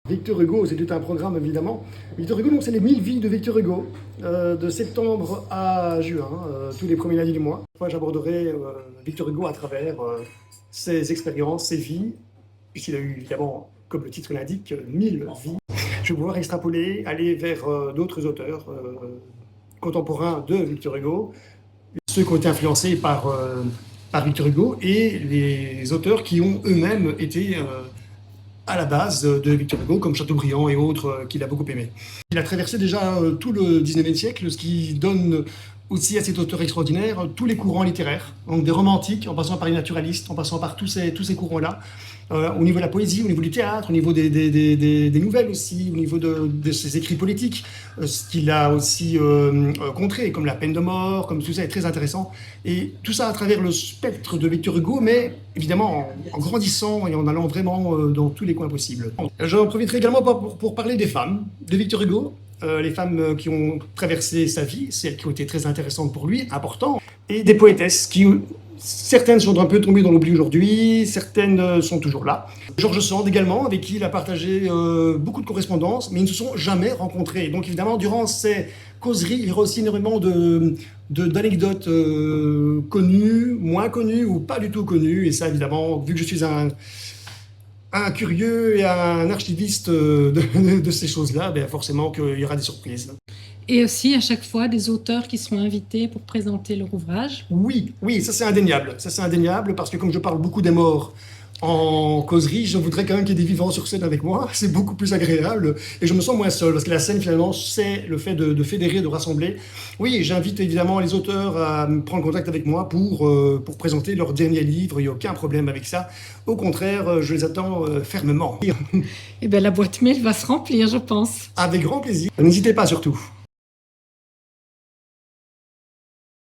Victor Hugo, c'était un programme évidemment. Victor Hugo, c'est les 1000 vies de Victor Hugo, de septembre à juin, tous les premiers lundis du mois. Moi, j'aborderai Victor Hugo à travers ses expériences, ses vies, puisqu'il a eu évidemment, comme le titre l'indique, 1000 vies. Je vais pouvoir extrapoler, aller vers d'autres auteurs contemporains de Victor Hugo, ceux qui ont été influencés par Victor Hugo et les auteurs qui ont eux-mêmes été à la base de Victor Hugo, comme Chateaubriand et autres qu'il a beaucoup aimé. Il a traversé déjà tout le 19e siècle, ce qui donne aussi à cet auteur extraordinaire tous les courants littéraires, donc des romantiques, en passant par les naturalistes, en passant par tous ces courants-là, au niveau de la poésie, au niveau du théâtre, au niveau des nouvelles aussi, au niveau de ses écrits politiques, ce qu'il a aussi contré, comme la peine de mort, comme tout ça est très intéressant. Et tout ça à travers le spectre de Victor Hugo, mais évidemment en grandissant et en allant vraiment dans tous les coins possibles. J'en profiterai également pour parler des femmes de Victor Hugo, les femmes qui ont traversé sa vie, celles qui ont été très intéressantes pour lui, importantes, et des poétesses qui... Certaines sont un peu tombées dans l'oubli aujourd'hui, certaines sont toujours là. George Sand également, avec qui il a partagé beaucoup de correspondances, mais ils ne se sont jamais rencontrés. Donc évidemment, durant ces causeries, il y aura aussi énormément d'anecdotes connues, moins connues ou pas du tout connues. Et ça, évidemment, vu que je suis un curieux et un archiviste de ces choses-là, ben forcément qu'il y aura des surprises. Et aussi, à chaque fois, des auteurs qui seront invités pour présenter leur ouvrage. Oui, ça c'est indéniable. Ça c'est indéniable parce que comme je parle beaucoup des morts en causerie, je voudrais quand même qu'il y ait des vivants sur scène avec moi. C'est beaucoup plus agréable et je me sens moins seul parce que la scène finalement c'est le fait de fédérer, de rassembler. Oui, j'invite évidemment les auteurs à prendre contact avec moi pour présenter leur dernier livre. Il n'y a aucun problème avec ça. Au contraire, je les attends fermement. Eh bien, la boîte mail va se remplir, je pense. Avec grand plaisir. N'hésitez pas surtout.